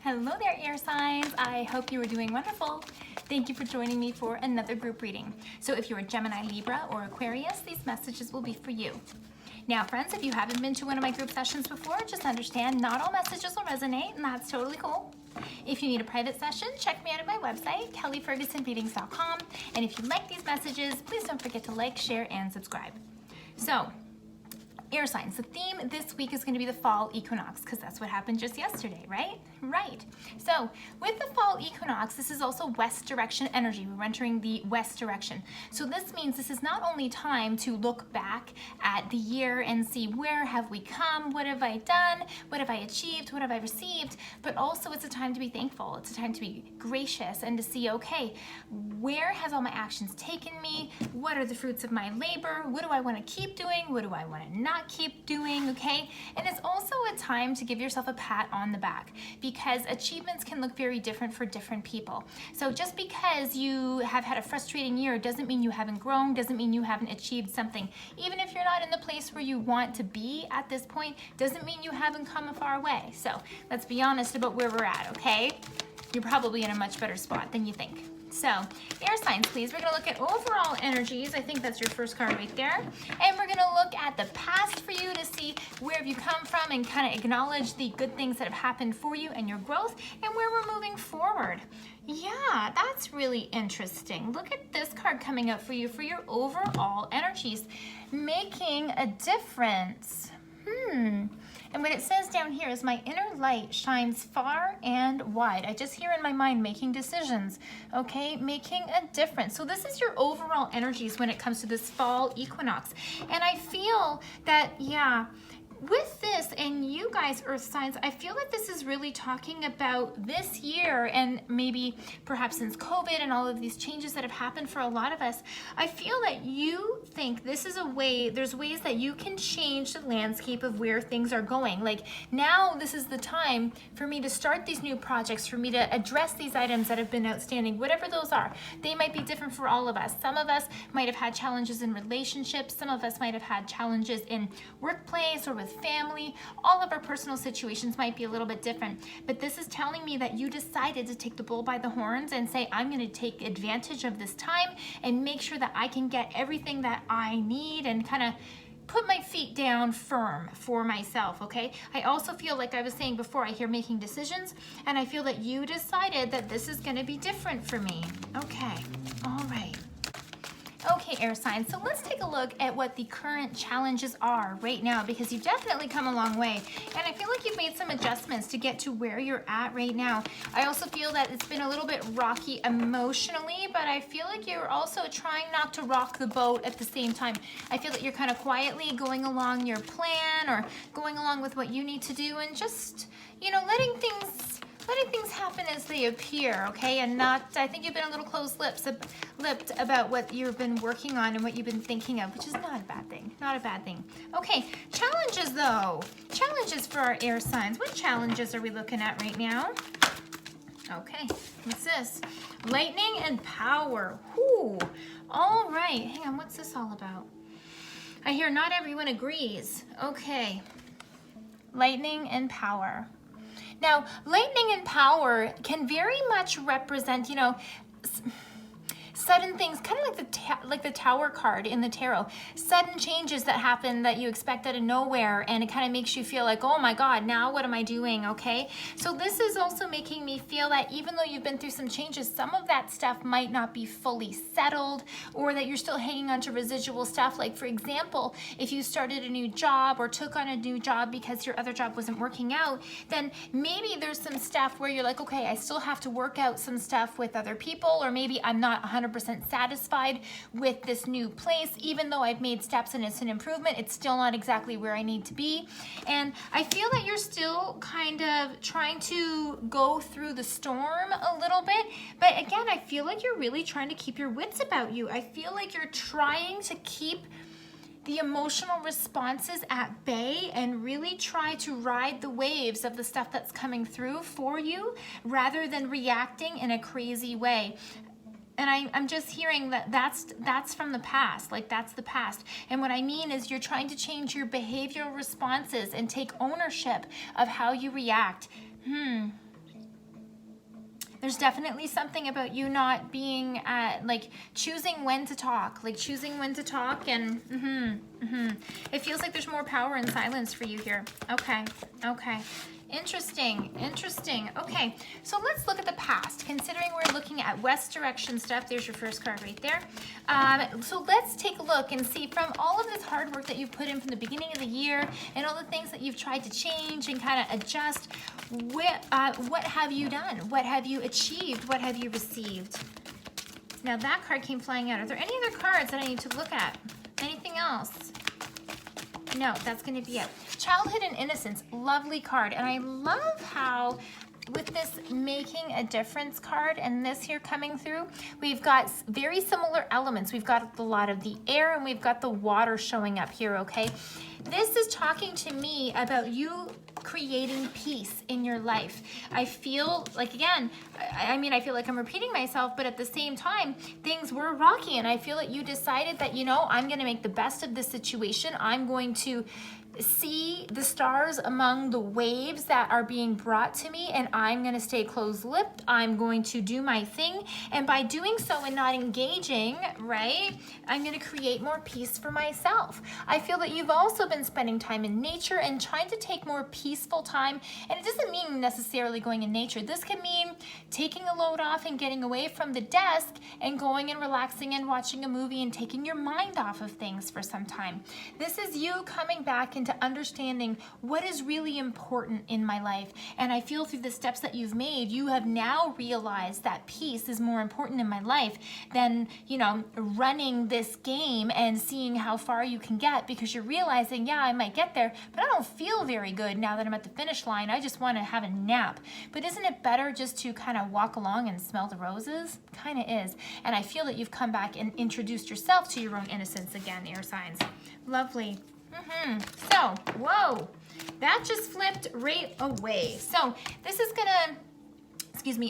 Hello there, air signs. I hope you are doing wonderful. Thank you for joining me for another group reading. So if you're a Gemini, Libra, or Aquarius, these messages will be for you. Now, friends, if you haven't been to one of my group sessions before, just understand not all messages will resonate, and that's totally cool. If you need a private session, check me out at my website, kellyfergusonreadings.com. And if you like these messages, please don't forget to like, share, and subscribe. So, air signs, the theme this week is going to be the fall equinox, because that's what happened just yesterday, right? Right. So with the fall equinox, this is also west direction energy. We're entering the west direction. So this means this is not only time to look back at the year and see where have we come, what have I done, what have I achieved, what have I received, but also it's a time to be thankful. It's a time to be gracious and to see, okay, where has all my actions taken me? What are the fruits of my labor? What do I want to keep doing? What do I want to not keep doing? Okay. And it's also a time to give yourself a pat on the back, because achievements can look very different for different people. So just because you have had a frustrating year doesn't mean you haven't grown, doesn't mean you haven't achieved something. Even if you're not in the place where you want to be at this point, doesn't mean you haven't come a far way. So let's be honest about where we're at, okay? You're probably in a much better spot than you think. So, air signs, please. We're going to look at overall energies. I think that's your first card right there. And we're going to look at the past for you to see where have you come from and kind of acknowledge the good things that have happened for you and your growth and where we're moving forward. Yeah, that's really interesting. Look at this card coming up for you for your overall energies. Making a difference. And what it says down here is my inner light shines far and wide. I just hear in my mind making decisions, okay? Making a difference. So this is your overall energies when it comes to this fall equinox. And I feel that, yeah, with this and you guys, earth signs, I feel that this is really talking about this year and maybe perhaps since COVID and all of these changes that have happened for a lot of us. I feel that you think this is a way, there's ways that you can change the landscape of where things are going. Like now this is the time for me to start these new projects, for me to address these items that have been outstanding, whatever those are. They might be different for all of us. Some of us might have had challenges in relationships. Some of us might have had challenges in workplace or with family. All of our personal situations might be a little bit different, but this is telling me that you decided to take the bull by the horns and say, I'm going to take advantage of this time and make sure that I can get everything that I need and kind of put my feet down firm for myself, okay? I also feel like I was saying before, I hear making decisions, and I feel that you decided that this is going to be different for me. Okay, all right. Okay, air signs, so let's take a look at what the current challenges are right now, because you've definitely come a long way. And I feel like you've made some adjustments to get to where you're at right now. I also feel that it's been a little bit rocky emotionally, but I feel like you're also trying not to rock the boat at the same time. I feel that you're kind of quietly going along your plan or going along with what you need to do and just, you know, letting things happen as they appear, okay? And not, I think you've been a little close-lipped about what you've been working on and what you've been thinking of, which is not a bad thing, not a bad thing. Okay, challenges though. Challenges for our air signs. What challenges are we looking at right now? Okay, what's this? Lightning and power. Whoo. All right, hang on, what's this all about? I hear not everyone agrees. Okay, lightning and power. Now, lightning and power can very much represent, you know, sudden things, kind of like the Tower card in the tarot. Sudden changes that happen that you expect out of nowhere, and it kind of makes you feel like, oh my God, now what am I doing, okay? So this is also making me feel that even though you've been through some changes, some of that stuff might not be fully settled, or that you're still hanging on to residual stuff. Like, for example, if you started a new job or took on a new job because your other job wasn't working out, then maybe there's some stuff where you're like, okay, I still have to work out some stuff with other people, or maybe I'm not 100% satisfied with this new place. Even though I've made steps and it's an improvement, it's still not exactly where I need to be. And I feel that you're still kind of trying to go through the storm a little bit. But again, I feel like you're really trying to keep your wits about you. I feel like you're trying to keep the emotional responses at bay and really try to ride the waves of the stuff that's coming through for you rather than reacting in a crazy way. And I'm just hearing that that's from the past, like that's the past. And what I mean is you're trying to change your behavioral responses and take ownership of how you react. There's definitely something about you not being like choosing when to talk, and it feels like there's more power in silence for you here. Okay. Interesting. Okay, so let's look at the past. Considering we're looking at West direction stuff, there's your first card right there. So let's take a look and see, from all of this hard work that you've put in from the beginning of the year and all the things that you've tried to change and kind of adjust, what have you done? What have you achieved? What have you received? Now that card came flying out. Are there any other cards that I need to look at? Anything else? No, that's going to be it. Childhood and innocence, lovely card. And I love how with this making a difference card and this here coming through, we've got very similar elements. We've got a lot of the air and we've got the water showing up here, okay? This is talking to me about you creating peace in your life. I feel like, again, I feel like I'm repeating myself, but at the same time, things were rocky, and I feel that you decided that, you know, I'm going to make the best of this situation. I'm going to see the stars among the waves that are being brought to me, and I'm going to stay closed-lipped. I'm going to do my thing, and by doing so and not engaging, right, I'm going to create more peace for myself. I feel that you've also been spending time in nature and trying to take more peaceful time, and it doesn't mean necessarily going in nature. This can mean taking a load off and getting away from the desk and going and relaxing and watching a movie and taking your mind off of things for some time. This is you coming back into understanding what is really important in my life. And I feel through the steps that you've made, you have now realized that peace is more important in my life than, you know, running this game and seeing how far you can get, because you're realizing, yeah, I might get there, but I don't feel very good now that I'm at the finish line. I just want to have a nap. But isn't it better just to kind of walk along and smell the roses? Kind of is. And I feel that you've come back and introduced yourself to your own innocence again, air signs. Lovely. So, whoa, that just flipped right away. So this is gonna,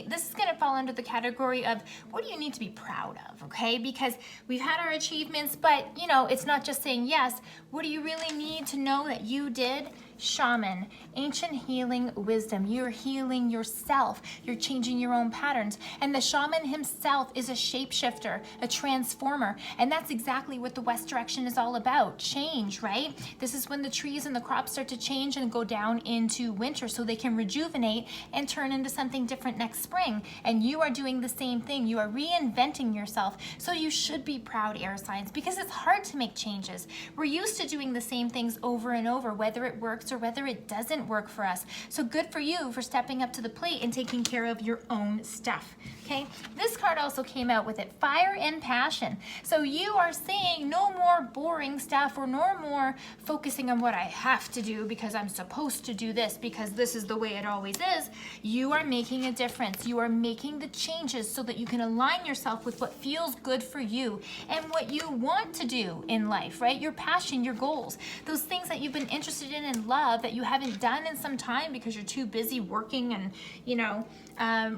this is gonna fall under the category of what do you need to be proud of, okay? Because we've had our achievements, but you know, it's not just saying yes. What do you really need to know that you did? Shaman, ancient healing wisdom. You're healing yourself. You're changing your own patterns. And the shaman himself is a shapeshifter, a transformer. And that's exactly what the West direction is all about. Change, right? This is when the trees and the crops start to change and go down into winter so they can rejuvenate and turn into something different next spring. And you are doing the same thing. You are reinventing yourself. So you should be proud, air signs, because it's hard to make changes. We're used to doing the same things over and over, whether it works or whether it doesn't work for us. So good for you for stepping up to the plate and taking care of your own stuff. Okay, this card also came out with it, fire and passion. So you are saying no more boring stuff, or no more focusing on what I have to do because I'm supposed to do this because this is the way it always is. You are making a difference. You are making the changes so that you can align yourself with what feels good for you and what you want to do in life, right? Your passion, your goals, those things that you've been interested in love that you haven't done in some time because you're too busy working and, you know,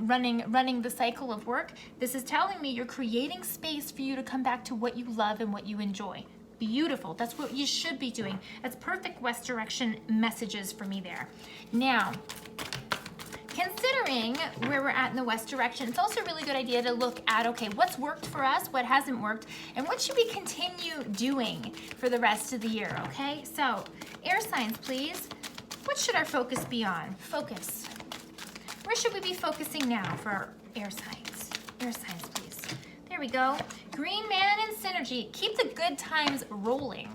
running the cycle of work. This is telling me you're creating space for you to come back to what you love and what you enjoy. Beautiful. That's what you should be doing. That's perfect West direction messages for me there. Now, considering where we're at in the West direction, it's also a really good idea to look at, okay, what's worked for us, what hasn't worked, and what should we continue doing for the rest of the year, okay? So, air signs, please. What should our focus be on? Focus. Where should we be focusing now for our air signs? Air signs, please. There we go. Green man and synergy. Keep the good times rolling,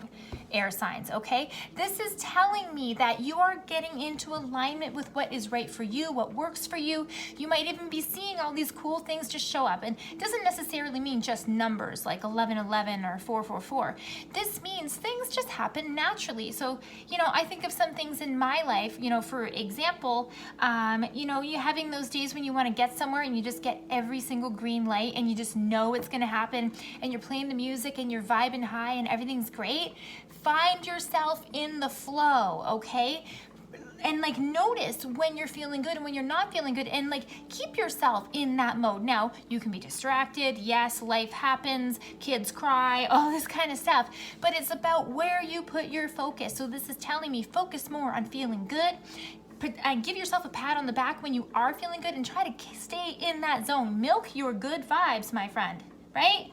air signs, okay? This is telling me that you are getting into alignment with what is right for you, what works for you. You might even be seeing all these cool things just show up. And it doesn't necessarily mean just numbers like 1111 or 444. This means things just happen naturally. So, you know, I think of some things in my life, you know, for example, you know, you having those days when you want to get somewhere and you just get every single green light and you just know it's going to happen, and you're playing the music and you're vibing high and everything's great. Find yourself in the flow, okay? And like notice when you're feeling good and when you're not feeling good, and like keep yourself in that mode. Now, you can be distracted. Yes, life happens, kids cry, all this kind of stuff, but it's about where you put your focus. So this is telling me focus more on feeling good. give yourself a pat on the back when you are feeling good and try to stay in that zone. Milk your good vibes, my friend, right?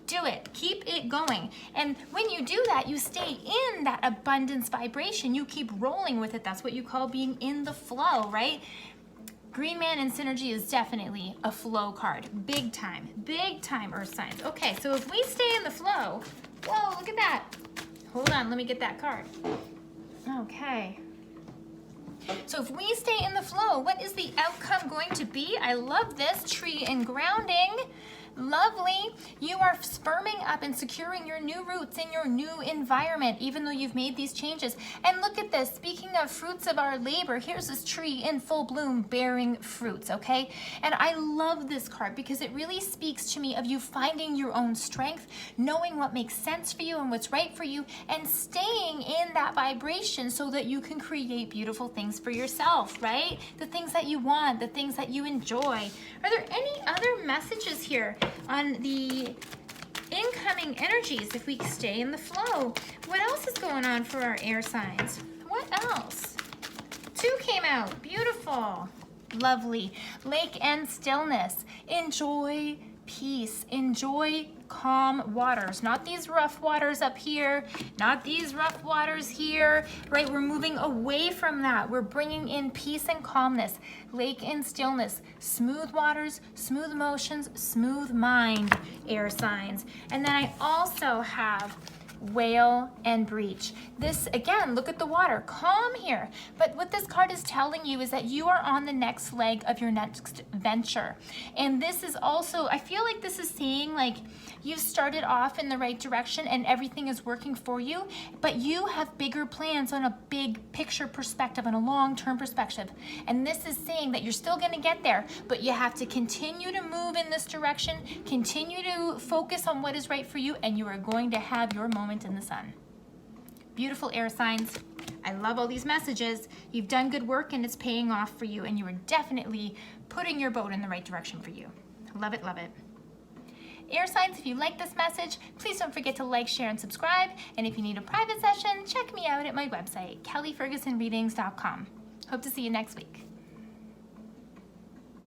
Do it. Keep it going. And when you do that, you stay in that abundance vibration. You keep rolling with it. That's what you call being in the flow, right? Green Man in Synergy is definitely a flow card. Big time, Earth signs. Okay, so if we stay in the flow, whoa, look at that. Hold on, let me get that card. Okay. So if we stay in the flow, what is the outcome going to be? I love this, tree and grounding. Lovely. You are firming up and securing your new roots in your new environment, even though you've made these changes. And look at this. Speaking of fruits of our labor, here's this tree in full bloom bearing fruits, okay? And I love this card because it really speaks to me of you finding your own strength, knowing what makes sense for you and what's right for you, and staying in that vibration so that you can create beautiful things for yourself, right? The things that you want, the things that you enjoy. Are there any other messages here on the incoming energies if we stay in the flow? What else is going on for our air signs? What else? 2 came out. Beautiful. Lovely. Lake and stillness. Enjoy peace. Enjoy calm waters. Not these rough waters up here. Not these rough waters here. Right? We're moving away from that. We're bringing in peace and calmness. Lake and stillness. Smooth waters, smooth emotions, smooth mind, air signs. And then I also have whale and breach. This, again, look at the water, calm here. But what this card is telling you is that you are on the next leg of your next venture. And this is also, I feel like this is saying like you've started off in the right direction and everything is working for you, but you have bigger plans on a big picture perspective, on a long-term perspective. And this is saying that you're still going to get there, but you have to continue to move in this direction, continue to focus on what is right for you, and you are going to have your moment in the sun. Beautiful air signs. I love all these messages. You've done good work and it's paying off for you, and you are definitely putting your boat in the right direction for you. Love it, love it. Air signs, if you like this message, please don't forget to like, share, and subscribe. And if you need a private session, check me out at my website, kellyfergusonreadings.com. Hope to see you next week.